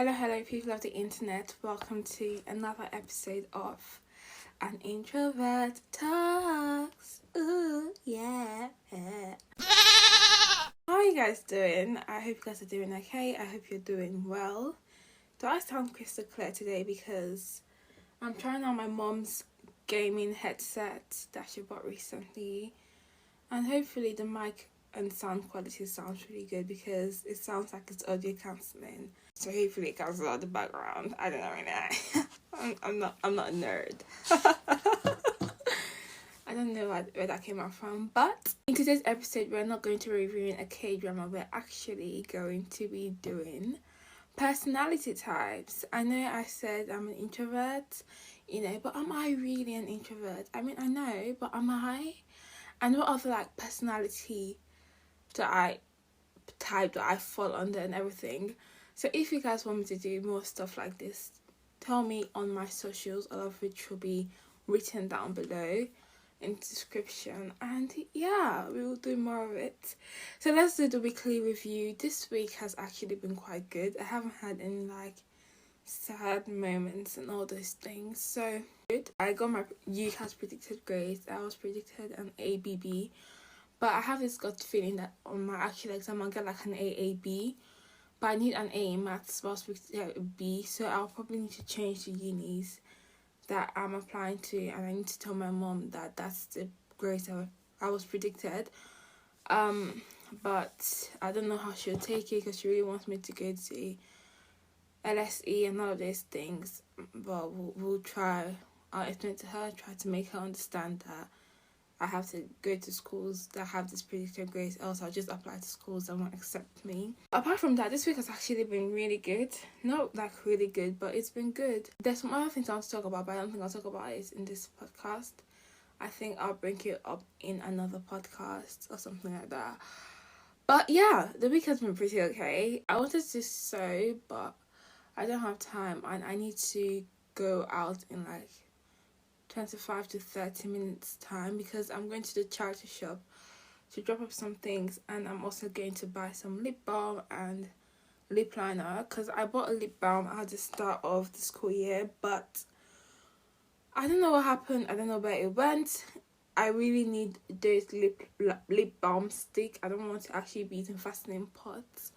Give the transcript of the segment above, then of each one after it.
Hello, people of the internet. Welcome to another episode of An Introvert Talks. Ooh, yeah. How are you guys doing? I hope you guys are doing okay. I hope you're doing well. Do I sound crystal clear today? Because I'm trying out my mom's gaming headset that she bought recently. And hopefully the mic and sound quality sounds really good because it sounds like it's audio cancelling. So hopefully it cancels out the background. I don't know really. I'm not a nerd. I don't know where that came out from. But in today's episode, we're not going to be reviewing a K-drama. We're actually going to be doing personality types. I know I said I'm an introvert, but am I really an introvert? I mean, I know, but am I? And what other personality type that I fall under and everything. So if you guys want me to do more stuff like this, tell me on my socials, all of which will be written down below in the description. And yeah, we will do more of it. So let's do the weekly review. This week has actually been quite good. I haven't had any sad moments and all those things. So good. I got my UCAS predicted grades. I was predicted an ABB. But I have this gut feeling that on my actual exam I'll get an AAB. But I need an A in maths, but I was predicted a B. So I'll probably need to change the unis that I'm applying to. And I need to tell my mom that that's the grades I was predicted. But I don't know how she'll take it because she really wants me to go to LSE and all of those things. But we'll try. I'll explain to her, try to make her understand that I have to go to schools that have this predicted grades, else I'll just apply to schools that won't accept me. Apart from that, this week has actually been really good. Not really good, but it's been good. There's some other things I want to talk about, but I don't think I'll talk about it in this podcast. I think I'll bring it up in another podcast or something like that. But yeah, the week has been pretty okay. I wanted to sew, but I don't have time and I need to go out in 25 to 30 minutes time because I'm going to the charity shop to drop off some things, and I'm also going to buy some lip balm and lip liner because I bought a lip balm at the start of the school year, but I don't know what happened. I don't know where it went. I really need those lip balm stick. I don't want to actually be eating fastening pots.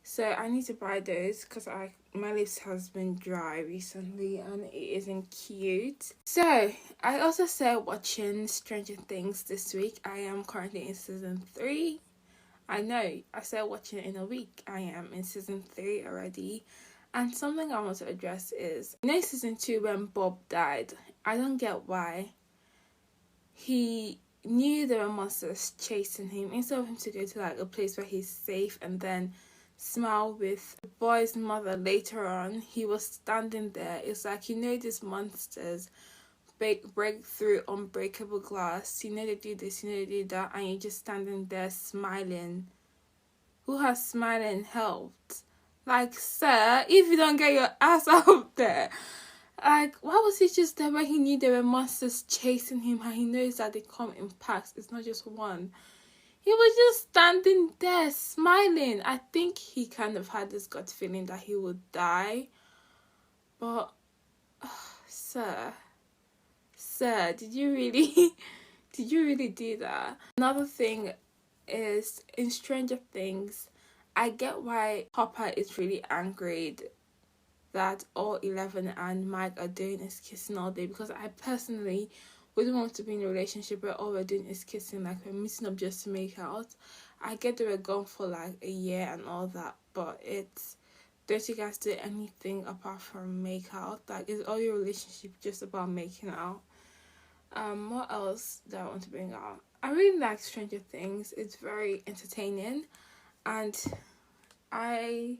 So I need to buy those because my lips has been dry recently and it isn't cute. So I also started watching Stranger Things this week. I am currently in season 3. I know, I started watching it in a week. I am in season 3 already. And something I want to address is, season 2 when Bob died, I don't get why he knew there were monsters chasing him. Instead of him to go to a place where he's safe and then smile with the boy's mother later on, he was standing there. It's these monsters break through unbreakable glass. They do this, they do that, and you're just standing there smiling. Who has smiling helped? Sir, if you don't get your ass out there. Why was he just there when he knew there were monsters chasing him and he knows that they come in packs? It's not just one. He was just standing there smiling. I think he kind of had this gut feeling that he would die. But, sir, did you really do that? Another thing is, in Stranger Things, I get why Hopper is really angry that all 11 and Mike are doing is kissing all day, because I personally wouldn't want to be in a relationship where all we're doing is kissing, we're meeting up just to make out. I get they were gone for a year and all that, but don't you guys do anything apart from make out? Is all your relationship just about making out? What else do I want to bring out? I really like Stranger Things. It's very entertaining and I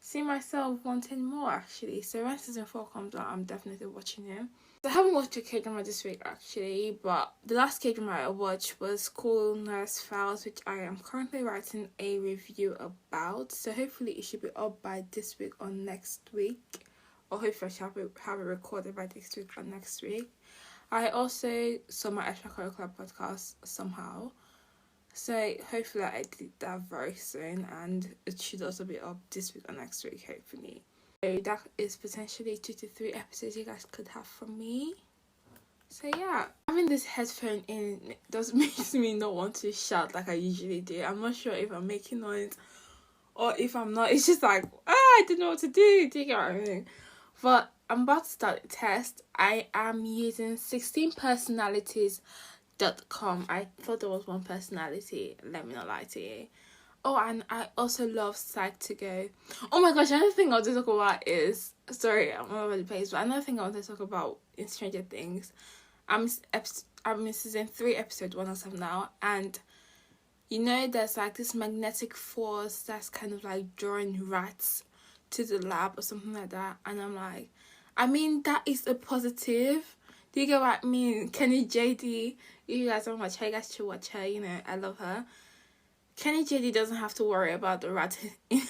see myself wanting more actually. So when season 4 comes out, I'm definitely watching it. I haven't watched a K-drama this week actually, but the last K-drama I watched was School Nurse Files, which I am currently writing a review about. So hopefully it should be up by this week or next week, or hopefully I shall have it recorded by this week or next week. I also saw my extracurricular podcast somehow. So hopefully I did that very soon, and it should also be up this week or next week, hopefully. So that is potentially 2 to 3 episodes you guys could have from me. So yeah, having this headphone in does makes me not want to shout like I usually do. I'm not sure if I'm making noise or if I'm not. It's just like, I don't know what to do. Do you get what I mean? But I'm about to start a test. I am using 16personalities.com. I thought there was one personality. Let me not lie to you. Oh, and I also love Psych2Go. Oh my gosh, another thing I want to talk about is... Sorry, I'm all over the place. But another thing I want to talk about in Stranger Things. I'm in season 3, episode 1 as of now. And you know there's like this magnetic force that's kind of like drawing rats to the lab or something like that. And I'm like, I mean, that is a positive. Do you get what I mean? Kenny JD, you guys don't watch her, you guys should watch her. You know, I love her. Kenny JD doesn't have to worry about the rat in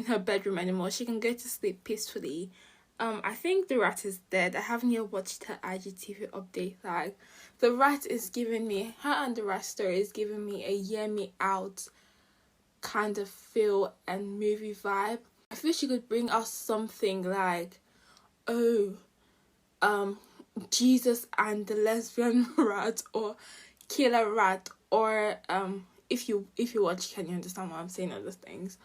her bedroom anymore. She can go to sleep peacefully. I think the rat is dead. I haven't yet watched her IGTV update. Like, the rat is giving me, her and the rat story is giving me a hear me out kind of feel and movie vibe. I feel she could bring us something like, Jesus and the lesbian rat, or killer rat, or if you watch, can you understand what I'm saying? All those things,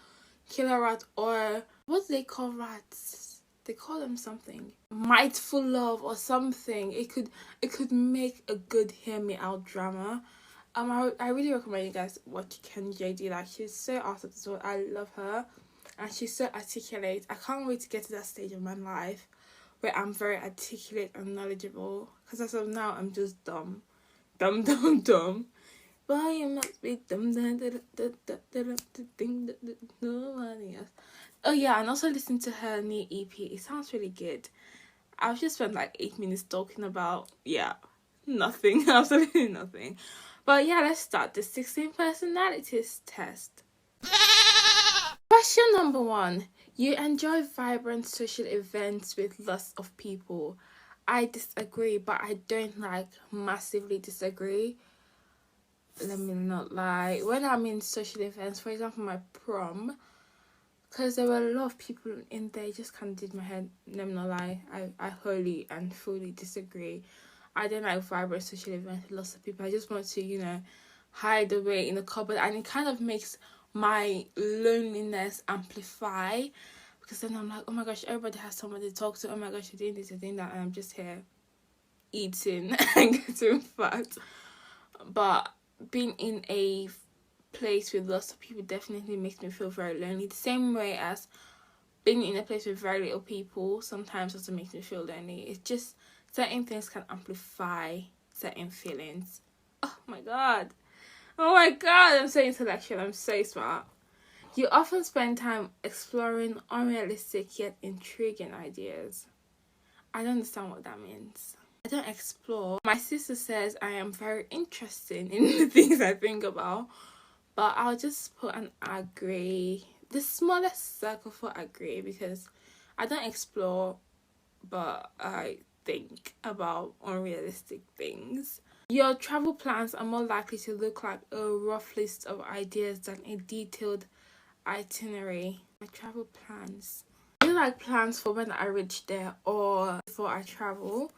killer rat, or what do they call rats? They call them something, Mightful Love or something. It could make a good hear me out drama. I really recommend you guys watch Kenny JD. Like, she's so awesome as well. I love her, and she's so articulate. I can't wait to get to that stage of my life where I'm very articulate and knowledgeable. Because as of now, I'm just dumb. But you must be dumb. Nobody else. Oh yeah, and also listen to her new EP. It sounds really good. I've just spent like 8 minutes talking about, nothing. Absolutely nothing. But yeah, let's start the 16 personalities test. Question number 1. You enjoy vibrant social events with lots of people. I disagree, but I don't massively disagree. Let me not lie. When I'm in social events, for example, my prom, because there were a lot of people in there, it just kind of did my head. Let me not lie. I wholly and fully disagree. I don't like vibrant social events with lots of people. I just want to, hide away in the cupboard, and it kind of makes my loneliness amplify, because then I'm like, oh my gosh, everybody has someone to talk to. Oh my gosh, you're doing this, you're doing that, and I'm just here eating and getting fat. But being in a place with lots of people definitely makes me feel very lonely. The same way as being in a place with very little people sometimes also makes me feel lonely. It's just certain things can amplify certain feelings. Oh my god, I'm so intellectual, I'm so smart. You often spend time exploring unrealistic yet intriguing ideas. I don't understand what that means. I don't explore. My sister says I am very interesting in the things I think about, but I'll just put an agree. The smallest circle for agree, because I don't explore, but I think about unrealistic things. Your travel plans are more likely to look like a rough list of ideas than a detailed itinerary. My travel plans. I do like plans for when I reach there or before I travel.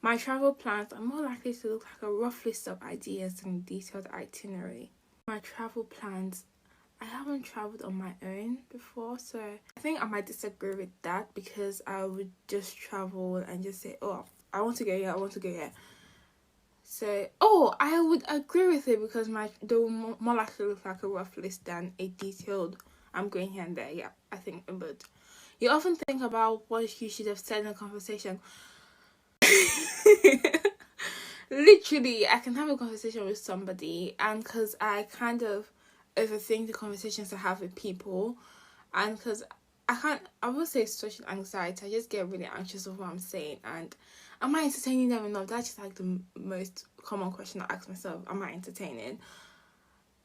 My travel plans are more likely to look like a rough list of ideas than a detailed itinerary. My travel plans, I haven't traveled on my own before, so I think I might disagree with that, because I would just travel and just say, oh, I want to go here, I want to go here. So, I would agree with it, because they will more likely look like a rough list than a detailed, I'm going here and there. Yeah, I think it would. You often think about what you should have said in a conversation. Literally, I can have a conversation with somebody, and because I kind of overthink the conversations I have with people, and because I won't say social anxiety, I just get really anxious of what I'm saying, and am I entertaining them enough? That's just the most common question I ask myself. Am I entertaining?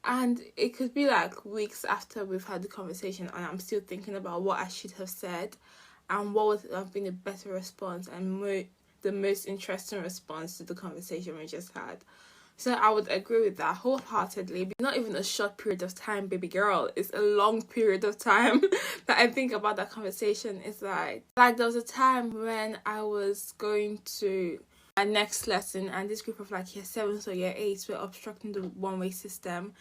And it could be weeks after we've had the conversation, and I'm still thinking about what I should have said and what would have been a better response and the most interesting response to the conversation we just had. So I would agree with that wholeheartedly. Not even a short period of time, baby girl. It's a long period of time that I think about that conversation. It's like there was a time when I was going to my next lesson, and this group of like year 7s or year 8s were obstructing the one-way system.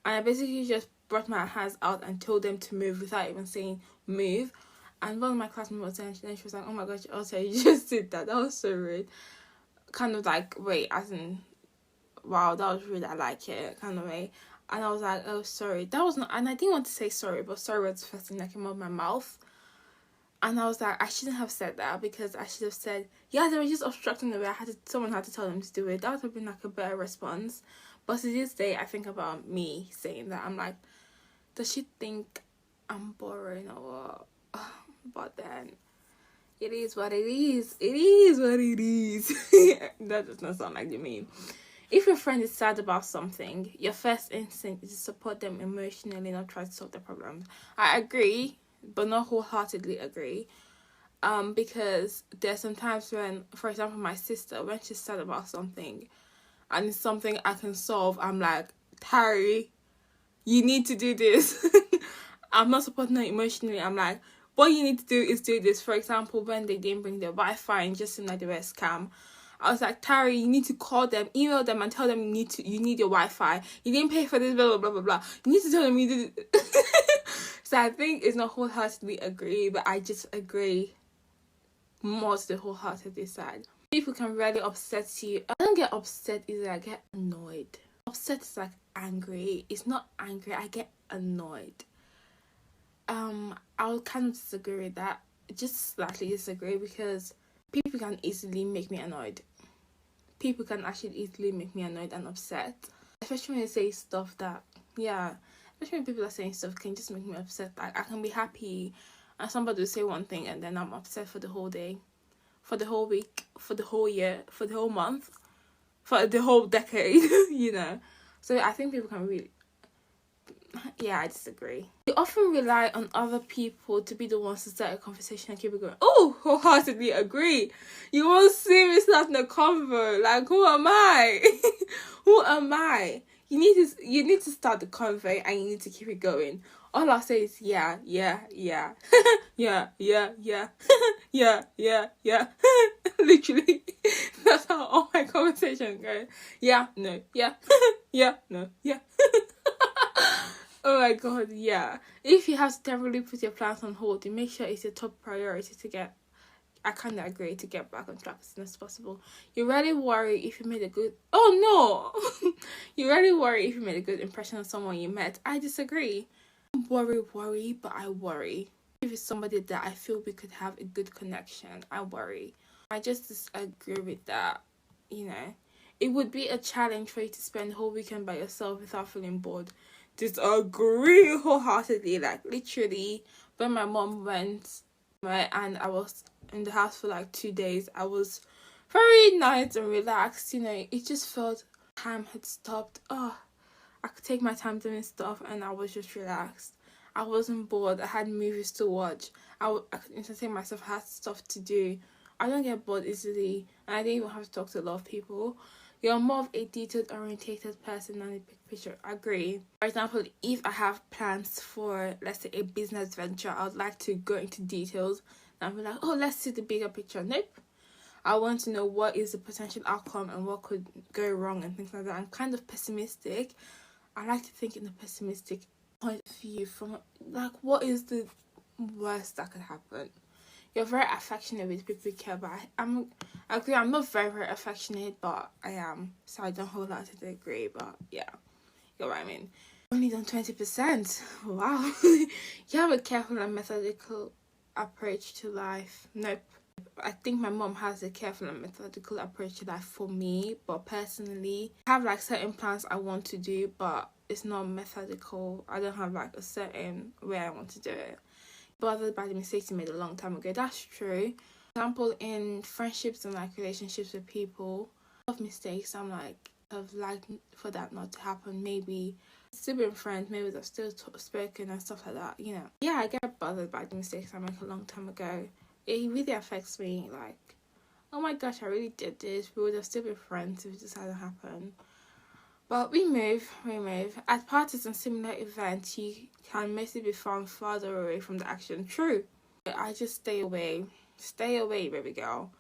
And I basically just brought my hands out and told them to move without even saying move. And one of my classmates was there, and she was like, "Oh my gosh, also you just did that. That was so rude." Kind of like, wait, as in, wow, that was rude, I like it, kind of way. And I was like, oh, sorry. That was not, and I didn't want to say sorry, but sorry was the first thing that came out of my mouth. And I was like, I shouldn't have said that, because I should have said, yeah, they were just obstructing the way. Someone had to tell them to do it. That would have been like a better response. But to this day, I think about me saying that. I'm like, does she think I'm boring or what? But then, it is what it is. It is what it is. That does not sound like the meme. If your friend is sad about something, your first instinct is to support them emotionally, not try to solve their problems. I agree, but not wholeheartedly agree. Because there's some times when, for example, my sister, when she's sad about something, and it's something I can solve, I'm like, Tari, you need to do this. I'm not supporting her emotionally. I'm like, what you need to do is do this. For example, when they didn't bring their Wi-Fi and just seemed like they were a scam, I was like, Tari, you need to call them, email them, and tell them you need your Wi-Fi. You didn't pay for this, blah, blah, blah, blah, blah. You need to tell them you did it. So I think it's not wholeheartedly agree, but I just agree more to the wholeheartedly side. People can really upset you. I don't get upset either, I get annoyed. Upset is like angry. It's not angry, I get annoyed. I'll kind of disagree with that. Just slightly disagree, because people can easily make me annoyed. People can actually easily make me annoyed and upset. Especially when they say stuff that, yeah, especially when people are saying stuff can just make me upset. Like, I can be happy and somebody will say one thing and then I'm upset for the whole day, for the whole week, for the whole year, for the whole month, for the whole decade, you know. So I think people can really, yeah, I disagree. You often rely on other people to be the ones to start a conversation and keep it going. Oh, wholeheartedly agree. You won't see me starting a convo. Like, who am I? Who am I? You need to start the convo and you need to keep it going. All I'll say is yeah, yeah, yeah, yeah, yeah, yeah, yeah, yeah, yeah. Literally, that's how all my conversations go. Yeah, no, yeah, yeah, no, yeah. Oh my god, yeah. If you have to temporarily put your plans on hold, you make sure it's your top priority to get, I kind of agree, to get back on track as soon as possible. You really worry if you made a good, oh no! You really worry if you made a good impression on someone you met. I disagree. I don't worry, but I worry. If it's somebody that I feel we could have a good connection, I worry. I just disagree with that, you know. It would be a challenge for you to spend the whole weekend by yourself without feeling bored. Disagree wholeheartedly. Like, literally, when my mom went, right, and I was in the house for like 2 days, I was very nice and relaxed, you know. It just felt time had stopped. Oh, I could take my time doing stuff and I was just relaxed. I wasn't bored. I had movies to watch. I could entertain myself. I had stuff to do. I don't get bored easily, and I didn't even have to talk to a lot of people. You're more of a detail-orientated person than a big picture. I agree. For example, if I have plans for, let's say, a business venture, I would like to go into details. And I'll be like, oh, let's see the bigger picture. Nope. I want to know what is the potential outcome and what could go wrong and things like that. I'm kind of pessimistic. I like to think in a pessimistic point of view, from like, what is the worst that could happen? You're very affectionate with people you care about. I agree, I'm not very, very affectionate, but I am. So I don't wholeheartedly agree, but yeah, you know what I mean. Only done 20%. Wow. You have a careful and methodical approach to life. Nope. I think my mom has a careful and methodical approach to life for me, but personally, I have like certain plans I want to do, but it's not methodical. I don't have like a certain way I want to do it. Bothered by the mistakes you made a long time ago. That's true. For example, in friendships and like relationships with people, of mistakes, I'm like, I've liked for that not to happen. Maybe still been friends, maybe they've still spoken and stuff like that, you know. Yeah, I get bothered by the mistakes I made a long time ago. It really affects me, like, oh my gosh, I really did this. We would have still been friends if this hadn't happened. But we move. At parties and similar events, you can mostly be found farther away from the action. True. I just stay away. Stay away, baby girl.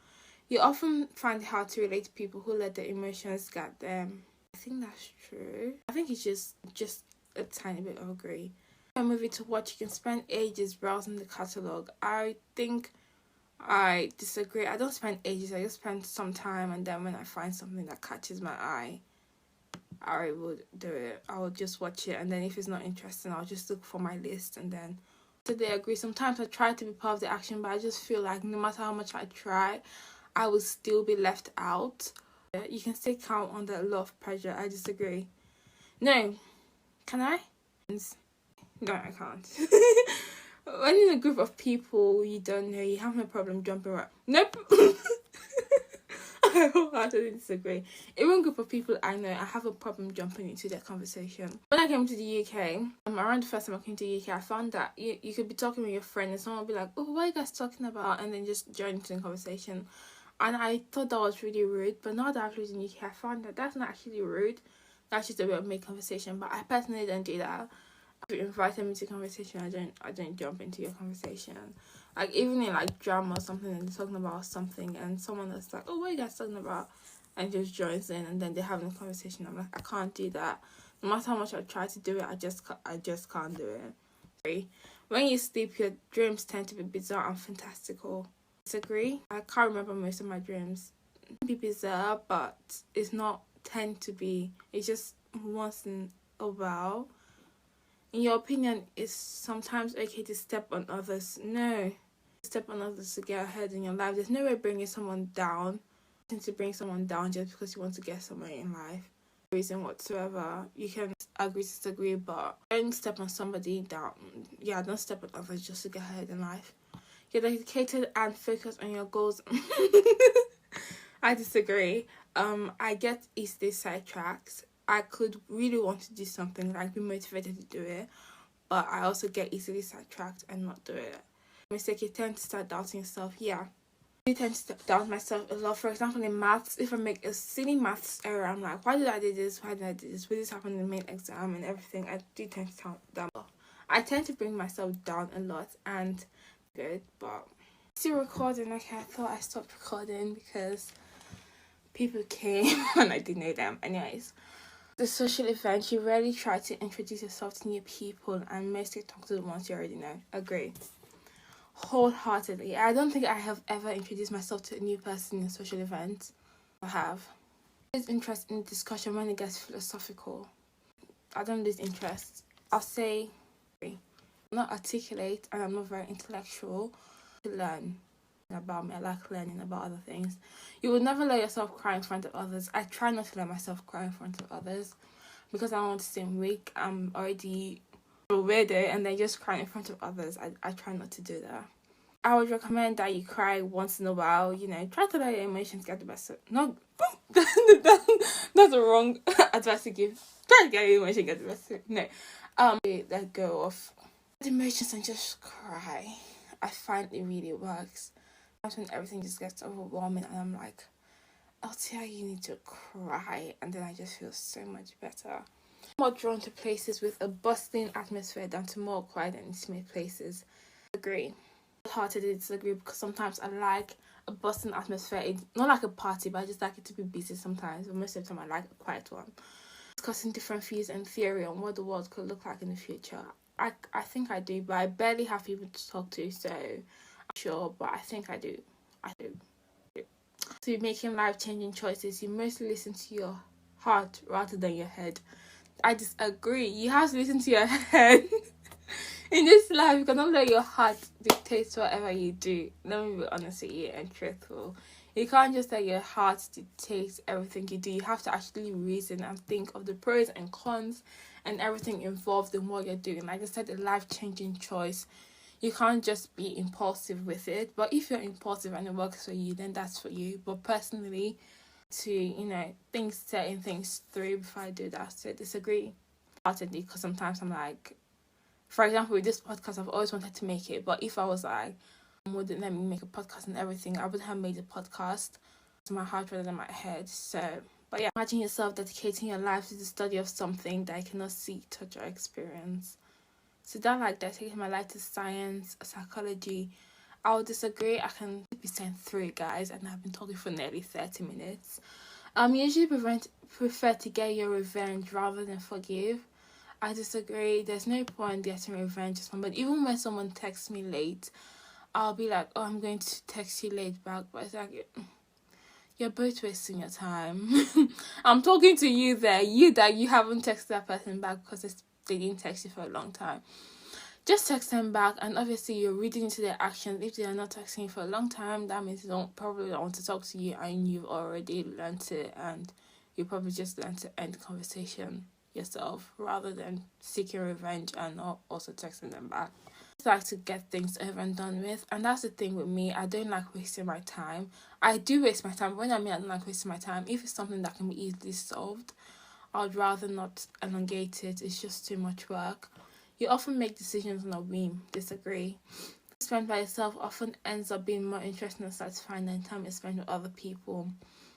You often find it hard to relate to people who let their emotions get them. I think that's true. I think it's just a tiny bit of agree. A movie to watch, you can spend ages browsing the catalogue. I think I disagree. I don't spend ages. I just spend some time, and then when I find something that catches my eye, I would do it. I would just watch it, and then if it's not interesting, I'll just look for my list, and then they agree. Sometimes I try to be part of the action, but I just feel like no matter how much I try, I will still be left out. You can still count on the law of pressure. I disagree. No. Can I? No, I can't. When in a group of people you don't know, you have no problem jumping around. Nope. I wholeheartedly disagree. Even a group of people I know, I have a problem jumping into their conversation. When I came to the UK, around the first time I came to the UK, I found that you could be talking with your friend and someone would be like, oh, what are you guys talking about? And then just join into the conversation. And I thought that was really rude. But now that I've lived in the UK, I found that that's not actually rude. That's just a way of making conversation. But I personally don't do that. If you invite me to conversation, I don't jump into your conversation. Like, even in like drama or something, and they're talking about something, and someone that's like, oh, what are you guys talking about? And just joins in, and then they're having a conversation. I'm like, I can't do that. No matter how much I try to do it, I just can't do it. When you sleep, your dreams tend to be bizarre and fantastical. Disagree? I can't remember most of my dreams. It can be bizarre, but it's not tend to be. It's just once in a while. In your opinion, it's sometimes okay to step on others. No. Step on others to get ahead in your life. There's no way bringing someone down. To bring someone down just because you want to get somewhere in life. No reason whatsoever. You can agree to disagree, but don't step on somebody down. Yeah, don't step on others just to get ahead in life. You're dedicated and focused on your goals. I disagree. I get easily sidetracked. I could really want to do something, like be motivated to do it, but I also get easily sidetracked and not do it. Mistake, you tend to start doubting yourself. Yeah, I tend to doubt myself a lot. For example, in maths, if I make a silly maths error, I'm like, why did I do this? Why did I do this? Will this happen in the main exam and everything? I do tend to count down. I tend to bring myself down a lot, and good, but still recording. Okay, I thought I stopped recording because people came and I didn't know them. Anyways. The social event, you rarely try to introduce yourself to new people and mostly talk to the ones you already know. Agree. Wholeheartedly. I don't think I have ever introduced myself to a new person in a social event. I have. Lose interest in discussion when it gets philosophical. I don't lose interest. I'll say I'm not articulate and I'm not very intellectual to learn about me. I like learning about other things. You would never let yourself cry in front of others. I try not to let myself cry in front of others because I don't want to seem weak. I'm already a weirdo, and then just crying in front of others. I try not to do that. I would recommend that you cry once in a while. You know, try to let your emotions get the best of. Not that's the wrong advice to give. Try to get your emotions get the best of. No, let go of the emotions and just cry. I find it really works. When everything just gets overwhelming and I'm like, LTI, you need to cry, and then I just feel so much better. I'm more drawn to places with a bustling atmosphere than to more quiet and intimate places. Agree. Wholeheartedly disagree, because sometimes I like a bustling atmosphere. It's not like a party, but I just like it to be busy sometimes. But most of the time I like a quiet one. Discussing different views and theory on what the world could look like in the future. I think I do, but I barely have people to talk to, so sure, but I think I do. So you're making life-changing choices, you mostly listen to your heart rather than your head. I disagree. You have to listen to your head. In this life, you cannot let your heart dictate whatever you do. Let me be honest with you and truthful. You can't just let your heart dictate everything you do. You have to actually reason and think of the pros and cons and everything involved in what you're doing. Like I said, a life-changing choice. You can't just be impulsive with it. But if you're impulsive and it works for you, then that's for you. But personally, to, think certain things through before I do that. So I disagree. Partly because sometimes I'm like, for example, with this podcast, I've always wanted to make it. But if I was like, wouldn't let me make a podcast and everything, I would have made a podcast to my heart rather than my head. So But yeah, imagine yourself dedicating your life to the study of something that I cannot see, touch, or experience. So that like dedicating my life to science, psychology, I would disagree. I can be sent through it, guys, and I've been talking for nearly 30 minutes. Usually prefer to get your revenge rather than forgive. I disagree. There's no point getting revenge on somebody. Even when someone texts me late, I'll be like, oh, I'm going to text you late back. But it's like, you're both wasting your time. I'm talking to you there. You haven't texted that person back because they didn't text you for a long time. Just text them back, and obviously you're reading into their actions. If they are not texting you for a long time, that means they probably don't want to talk to you, and you've already learned it, and you probably just learned to end the conversation yourself rather than seeking revenge and not also texting them back. I just like to get things over and done with, and that's the thing with me. I don't like wasting my time. I do waste my time. When I mean I don't like wasting my time, if it's something that can be easily solved, I'd rather not elongate it. It's just too much work. You often make decisions on a whim. Disagree. Spent by yourself often ends up being more interesting and satisfying than time is spent with other people,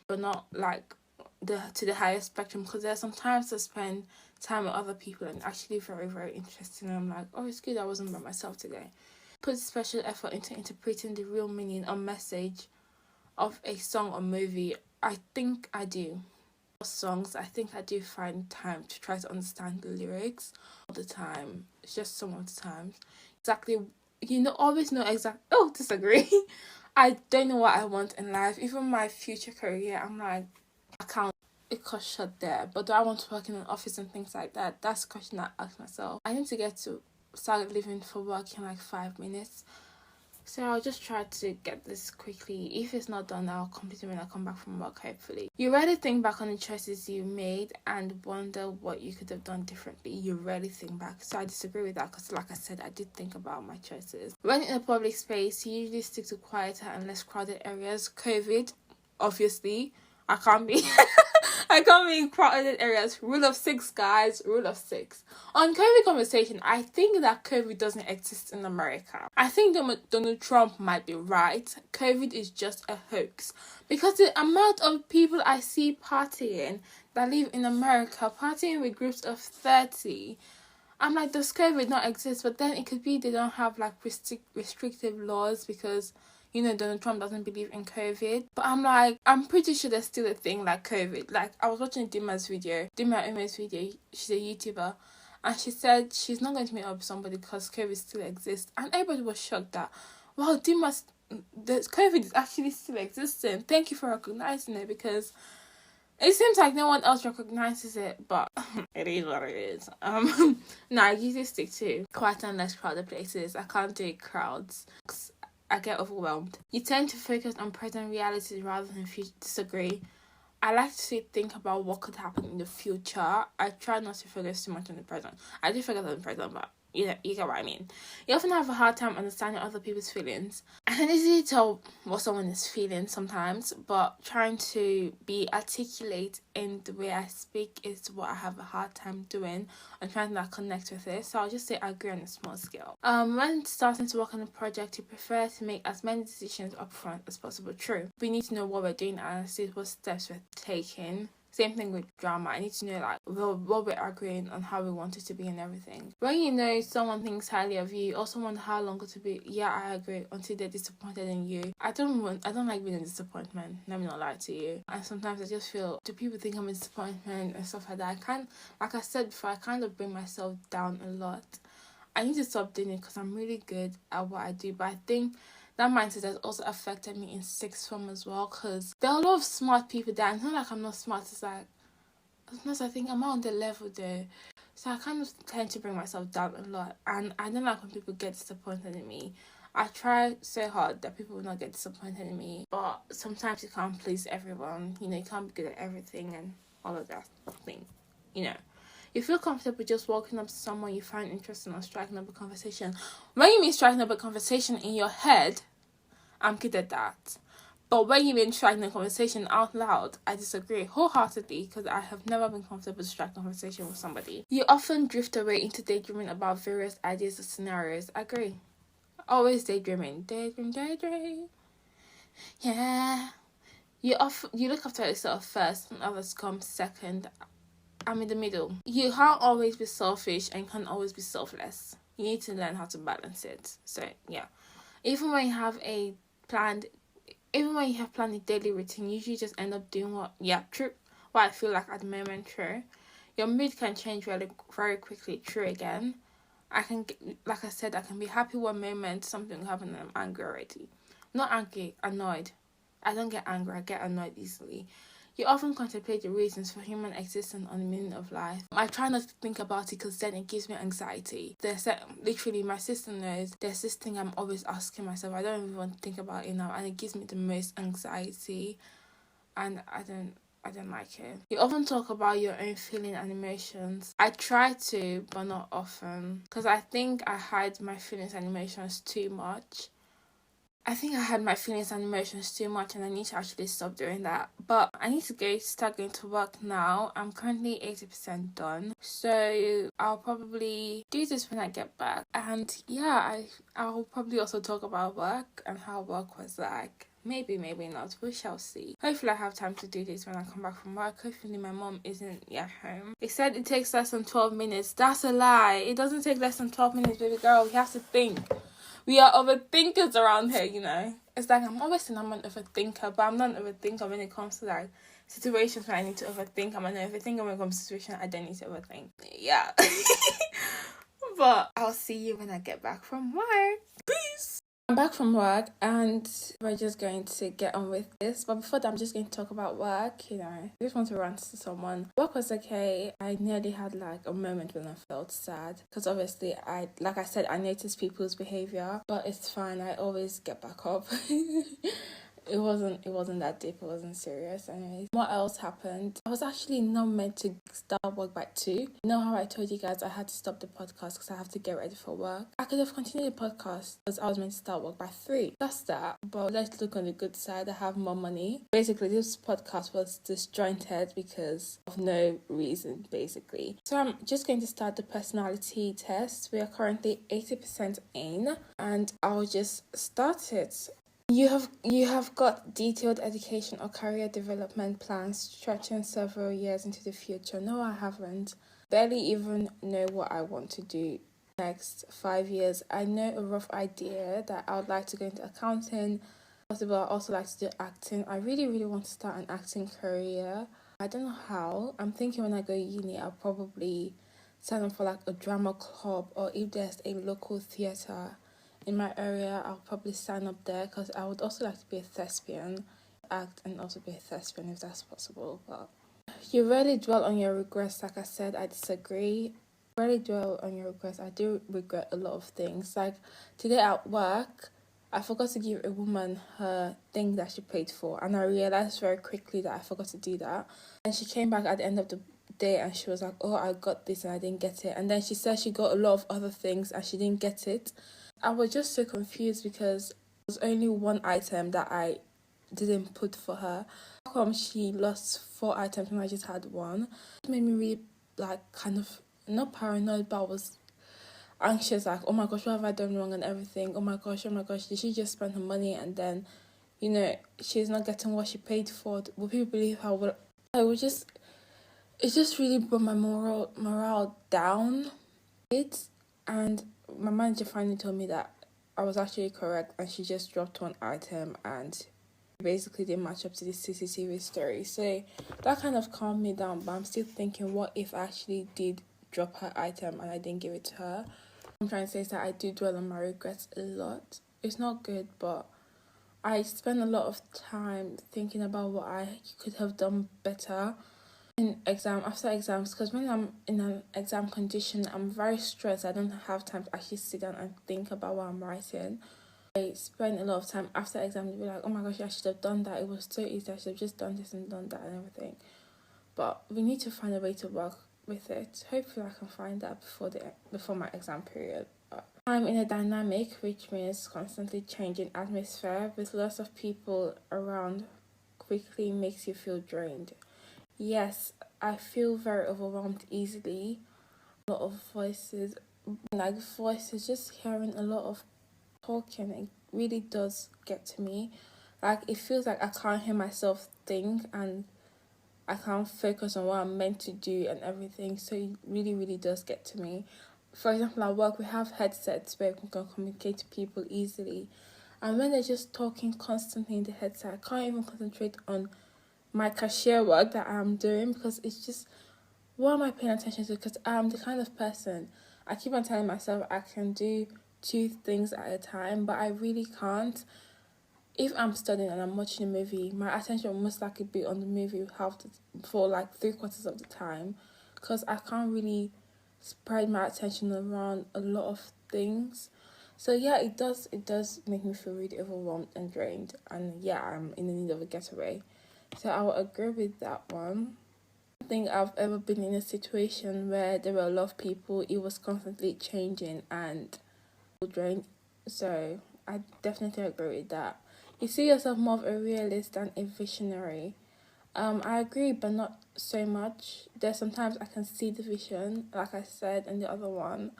but not like to the highest spectrum, because there are some times I spend time with other people and actually very, very interesting. I'm like, oh, it's good I wasn't by myself today. Put special effort into interpreting the real meaning or message of a song or movie. I think I do. Songs, I think I do find time to try to understand the lyrics all the time. It's just some of the times. Exactly, always know exactly. Oh, disagree. I don't know what I want in life. Even my future career, I'm like, I can't. It got shut there. But do I want to work in an office and things like that? That's a question I ask myself. I need to start leaving for work in like 5 minutes. So I'll just try to get this quickly. If it's not done, I'll complete it when I come back from work, hopefully. You rarely think back on the choices you made and wonder what you could have done differently. You rarely think back. So I disagree with that because, like I said, I did think about my choices. When in a public space, you usually stick to quieter and less crowded areas. COVID, obviously, I can't be... I can't be in crowded areas. Rule of 6, guys. Rule of 6. On COVID conversation, I think that COVID doesn't exist in America. I think Donald Trump might be right. COVID is just a hoax. Because the amount of people I see partying that live in America, partying with groups of 30, I'm like, does COVID not exist? But then it could be they don't have like restrictive laws because... Donald Trump doesn't believe in COVID. But I'm like, I'm pretty sure there's still a thing like COVID. Like, I was watching Dima Ume's video. She's a YouTuber. And she said she's not going to meet up with somebody because COVID still exists. And everybody was shocked that, wow, COVID is actually still existing. Thank you for recognizing it, because it seems like no one else recognizes it, but it is what it is. No, I usually stick to quiet and less crowded places. I can't do crowds. I get overwhelmed. You tend to focus on present reality rather than future. Disagree. I like to think about what could happen in the future. I try not to focus too much on the present. I do focus on the present, but you get what I mean. You often have a hard time understanding other people's feelings. I can easily tell what someone is feeling sometimes, but trying to be articulate in the way I speak is what I have a hard time doing. I'm trying to connect with it. So I'll just say I agree on a small scale. When starting to work on a project, you prefer to make as many decisions upfront as possible. True. We need to know what we're doing and see what steps we're taking. Same thing with drama. I need to know what we're agreeing on, how we want it to be and everything. When someone thinks highly of you, also wonder how long it will be. Yeah, I agree. Until they're disappointed in you. I don't like being a disappointment. Let me not lie to you. And sometimes I just feel, do people think I'm a disappointment and stuff like that? Like I said before, I kind of bring myself down a lot. I need to stop doing it because I'm really good at what I do. But I think that mindset has also affected me in sixth form as well, because there are a lot of smart people there. It's not like I'm not smart. It's like, sometimes I think I'm on the level there. So I kind of tend to bring myself down a lot. And I don't like when people get disappointed in me. I try so hard that people will not get disappointed in me. But sometimes you can't please everyone. You can't be good at everything and all of that thing. You feel comfortable just walking up to someone you find interesting or striking up a conversation. When you mean striking up a conversation in your head, I'm good at that. But when you mean striking a conversation out loud, I disagree wholeheartedly, because I have never been comfortable to strike a conversation with somebody. You often drift away into daydreaming about various ideas or scenarios. I agree. Always daydreaming. Daydream. Yeah. you look after yourself first and others come second. I'm in the middle. You can't always be selfish and can't always be selfless. You need to learn how to balance it. So yeah. Even when you have planned a daily routine, you usually just end up doing what I feel like at the moment, true. Your mood can change really very quickly, true again. Like I said, I can be happy one moment, something happened and I'm angry already. Not angry, annoyed. I don't get angry, I get annoyed easily. You often contemplate the reasons for human existence and the meaning of life. I try not to think about it because then it gives me anxiety. Literally, my sister knows there's this thing I'm always asking myself. I don't even want to think about it now, and it gives me the most anxiety, and I don't like it. You often talk about your own feelings and emotions. I try to, but not often, because I think I hide my feelings and emotions too much. I think I had my feelings and emotions too much and I need to actually stop doing that. But I need to start going to work now. I'm currently 80% done. So I'll probably do this when I get back. And yeah, I'll probably also talk about work and how work was like. Maybe not. We shall see. Hopefully I have time to do this when I come back from work. Hopefully my mom isn't yet home. It said it takes less than 12 minutes. That's a lie. It doesn't take less than 12 minutes, baby girl. You have to think. We are overthinkers around here, you know. It's like I'm always saying I'm an overthinker, but I'm not an overthinker when it comes to like situations where I need to overthink. I'm an overthinker when it comes to situations I don't need to overthink. Yeah. But I'll see you when I get back from work. Peace. I'm back from work and we're just going to get on with this. But before that, I'm just going to talk about work, you know. I just want to rant to someone. Work was okay. I nearly had like a moment when I felt sad. Because obviously, like I said, I noticed people's behaviour. But it's fine. I always get back up. It wasn't that deep. It wasn't serious. Anyways, what else happened? I was actually not meant to start work by 2. You know how I told you guys I had to stop the podcast because I have to get ready for work? I could have continued the podcast because I was meant to start work by 3. That's that. But let's look on the good side. I have more money. Basically, this podcast was disjointed because of no reason, basically. So I'm just going to start the personality test. We are currently 80% in and I'll just start it. You have got detailed education or career development plans stretching several years into the future. No, I haven't. Barely even know what I want to do next 5 years. I know a rough idea that I would like to go into accounting. Possible, I also like to do acting. I really, really want to start an acting career. I don't know how. I'm thinking when I go to uni, I'll probably sign up for like a drama club, or if there's a local theatre in my area, I'll probably sign up there because I would also like to be a thespian, act and also be a thespian if that's possible. But you rarely dwell on your regrets. Like I said, I disagree. Rarely dwell on your regrets. I do regret a lot of things. Like today at work, I forgot to give a woman her thing that she paid for, and I realized very quickly that I forgot to do that. And she came back at the end of the day and she was like, "Oh, I got this and I didn't get it." And then she said she got a lot of other things and she didn't get it. I was just so confused because there was only one item that I didn't put for her. How come she lost 4 items and I just had 1? It made me really kind of not paranoid, but I was anxious, like, oh my gosh, what have I done wrong and everything? Oh my gosh, did she just spend her money and then, she's not getting what she paid for? Will people believe her? It just really brought my morale down. And my manager finally told me that I was actually correct and she just dropped 1 item and basically didn't match up to the CCTV story. So that kind of calmed me down, but I'm still thinking, what if I actually did drop her item and I didn't give it to her? What I'm trying to say is that I do dwell on my regrets a lot. It's not good, but I spend a lot of time thinking about what I could have done better after exams, because when I'm in an exam condition, I'm very stressed. I don't have time to actually sit down and think about what I'm writing. I spend a lot of time after exam to be like, oh my gosh, I should have done that. It was so easy. I should have just done this and done that and everything. But we need to find a way to work with it. Hopefully I can find that before my exam period. I'm in a dynamic, which means constantly changing atmosphere with lots of people around quickly makes you feel drained. Yes, I feel very overwhelmed easily. A lot of voices, just hearing a lot of talking, it really does get to me. Like, it feels like I can't hear myself think, and I can't focus on what I'm meant to do and everything. So it really, really does get to me. For example, at work, we have headsets where we can communicate to people easily. And when they're just talking constantly in the headset, I can't even concentrate on my cashier work that I'm doing, because it's just, what am I paying attention to? Because I'm the kind of person, I keep on telling myself I can do 2 things at a time, but I really can't. If I'm studying and I'm watching a movie, my attention will most likely be on the movie for like 3/4 of the time, because I can't really spread my attention around a lot of things. So yeah, it does make me feel really overwhelmed and drained, and yeah, I'm in the need of a getaway. So I will agree with that one. I don't think I've ever been in a situation where there were a lot of people, it was constantly changing and drained. So I definitely agree with that. You see yourself more of a realist than a visionary. I agree, but not so much. There's sometimes I can see the vision, like I said in the other one.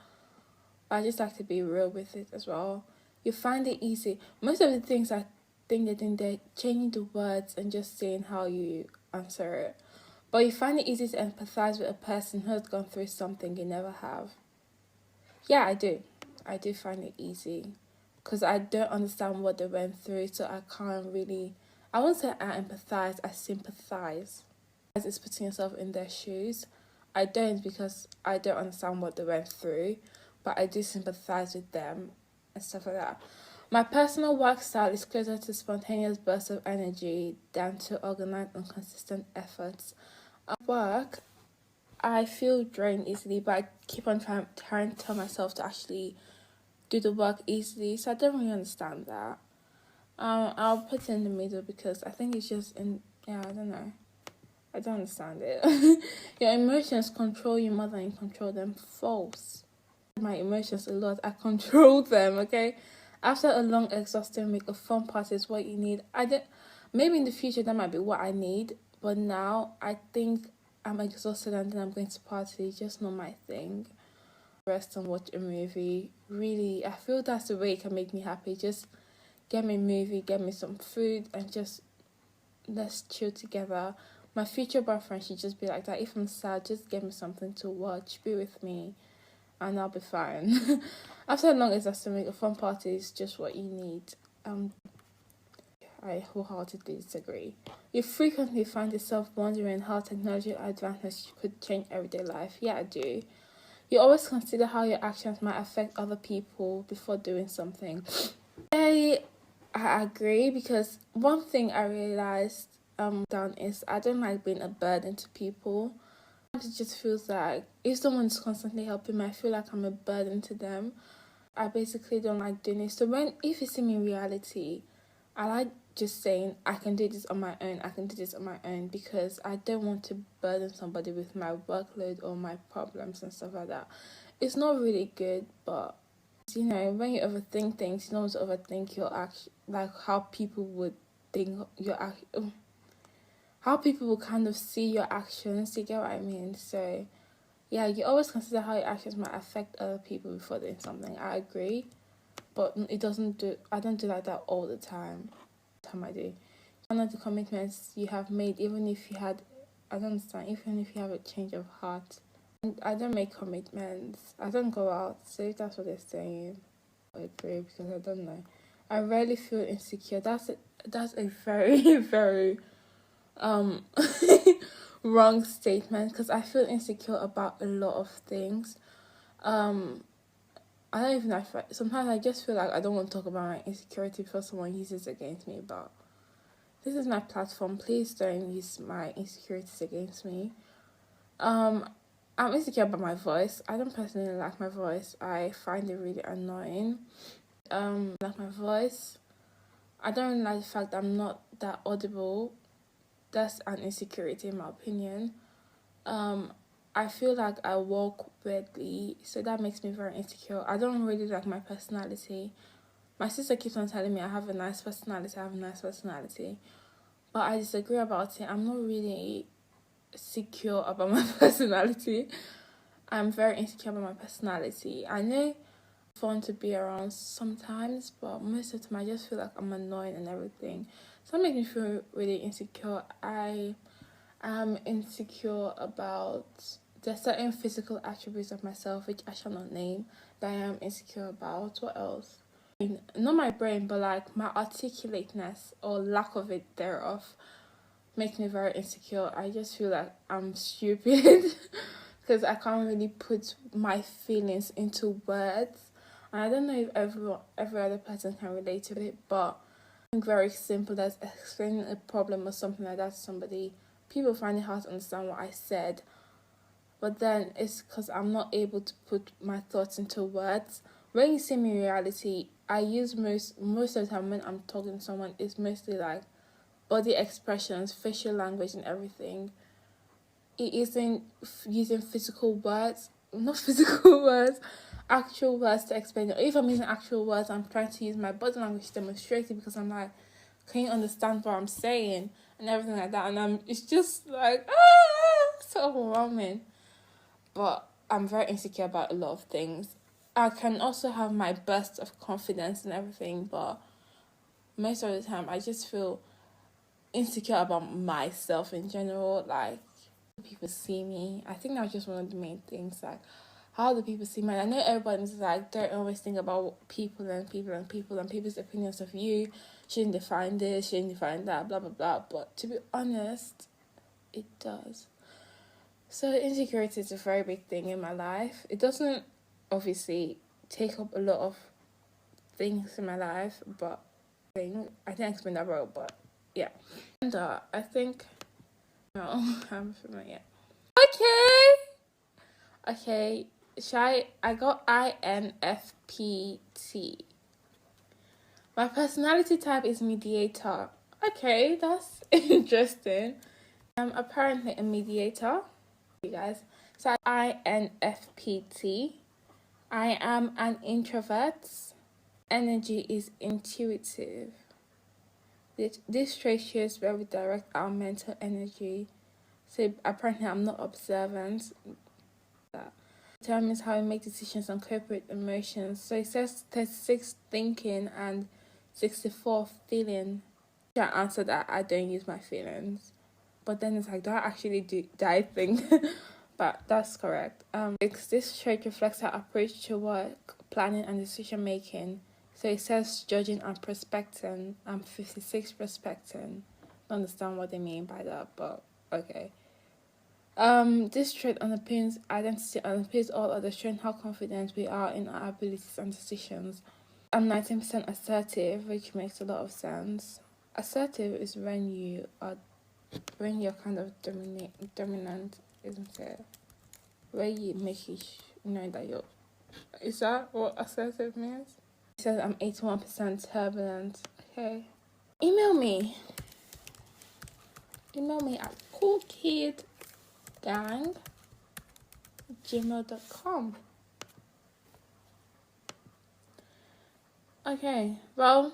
But I just like to be real with it as well. You find it easy. Most of the things I think they're changing the words and just saying how you answer it. But you find it easy to empathize with a person who has gone through something you never have. Yeah, I do. I do find it easy, because I don't understand what they went through, so I can't really. I won't say I empathize, I sympathize. As it's putting yourself in their shoes. I don't, because I don't understand what they went through, but I do sympathize with them and stuff like that. My personal work style is closer to spontaneous bursts of energy than to organized and consistent efforts. At work, I feel drained easily, but I keep on trying to tell myself to actually do the work easily. So I don't really understand that. I'll put it in the middle, because I think it's just I don't know. I don't understand it. Your emotions control you more than you control them. False. My emotions a lot. I control them, okay? After a long, exhausting week, a fun part is what you need. Maybe in the future that might be what I need, but now I think I'm exhausted and then I'm going to party. Just not my thing. Rest and watch a movie. Really, I feel that's the way it can make me happy. Just get me a movie, get me some food, and just let's chill together. My future boyfriend should just be like that. If I'm sad, just get me something to watch, be with me, and I'll be fine. After a long exhausting, a fun party is just what you need. I wholeheartedly disagree. You frequently find yourself wondering how technology advances could change everyday life. Yeah, I do. You always consider how your actions might affect other people before doing something. I agree, because one thing I realized down is I don't like being a burden to people. It just feels like if someone's constantly helping me, I feel like I'm a burden to them. I basically don't like doing it. So if you see me in reality, I like just saying I can do this on my own. I can do this on my own, because I don't want to burden somebody with my workload or my problems and stuff like that. It's not really good, but when you overthink things, you don't want to overthink your action, like how people would think your action, how people will kind of see your actions. You get what I mean? So yeah, you always consider how your actions might affect other people before doing something. I agree, but I don't do like that all the time. I do. One of the commitments you have made, even if you had, I don't understand, even if you have a change of heart. I don't make commitments. I don't go out. So if that's what they're saying, I agree, because I don't know. I rarely feel insecure. That's a very very um wrong statement, because I feel insecure about a lot of things. I don't even know sometimes I just feel like I don't want to talk about my insecurity before someone uses it against me, but this is my platform. Please don't use my insecurities against me. I'm insecure about my voice. I don't personally like my voice. I find it really annoying. Like my voice. I don't really like the fact that I'm not that audible. That's an insecurity in my opinion. I feel like I walk weirdly, so that makes me very insecure. I don't really like my personality. My sister keeps on telling me I have a nice personality, but I disagree about it. I'm not really secure about my personality. I'm very insecure about my personality. I know fun to be around sometimes, but most of the time I just feel like I'm annoying and everything. So that makes me feel really insecure. I am insecure about there's certain physical attributes of myself which I shall not name that I am insecure about. What else? Not my brain, but like my articulateness or lack of it thereof makes me very insecure. I just feel like I'm stupid because I can't really put my feelings into words. And I don't know if every other person can relate to it, but something very simple as explaining a problem or something like that to somebody, people find it hard to understand what I said. But then it's because I'm not able to put my thoughts into words. When you see me in reality, I use most of the time when I'm talking to someone, it's mostly like body expressions, facial language, and everything. It isn't using physical words, not physical words, actual words to explain it. Or if I'm using actual words, I'm trying to use my body language to demonstrate it because I'm like, can you understand what I'm saying? And everything like that. And it's just like, so overwhelming. But I'm very insecure about a lot of things. I can also have my bursts of confidence and everything, but most of the time I just feel insecure about myself in general. Like, people see me. I think that's just one of the main things. Like, how do people see me? I know everybody's like, don't always think about people and people's opinions of you. Shouldn't define this, shouldn't define that, blah blah blah. But to be honest, it does. So insecurity is a very big thing in my life. It doesn't obviously take up a lot of things in my life, but I didn't explain that well, but yeah. And I think no, I'm familiar. Okay. I got INFPT. My personality type is mediator. Okay, that's interesting. I'm apparently a mediator. You guys. So INFPT. I am an introvert. Energy is intuitive. This trait shows where we direct our mental energy. So apparently I'm not observant. That determines how we make decisions and cope with emotions. So it says 36 thinking and 64 feeling. I answer that I don't use my feelings. But then it's like, do I actually do I think? But that's correct. This trait reflects our approach to work, planning and decision making. So it says judging and prospecting. I'm 56 prospecting. I don't understand what they mean by that, but okay. This trait underpins identity and underpins all others, showing how confident we are in our abilities and decisions. I'm 19% assertive, which makes a lot of sense. Assertive is when you're kind of dominant, isn't it? Where you make it know that you're. Is that what assertive means? It says I'm 81% turbulent. Okay. Email me at coolkidgang@gmail.com. Okay, well,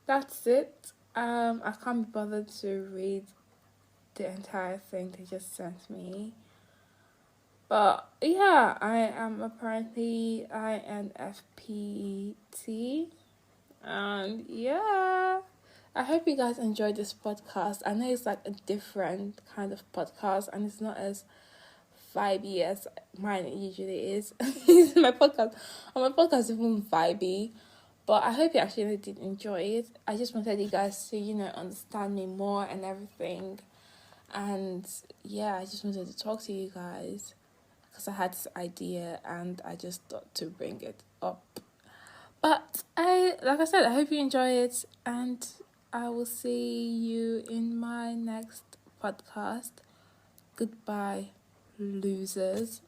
that's it. I can't be bothered to read the entire thing they just sent me. But yeah, I am apparently INFPT. And yeah, I hope you guys enjoyed this podcast. I know it's like a different kind of podcast and it's not as vibey as mine usually is. my podcast is even vibey. But I hope you actually did enjoy it. I just wanted you guys to, understand me more and everything. And yeah, I just wanted to talk to you guys because I had this idea and I just thought to bring it up. But like I said, I hope you enjoy it and I will see you in my next podcast. Goodbye, losers.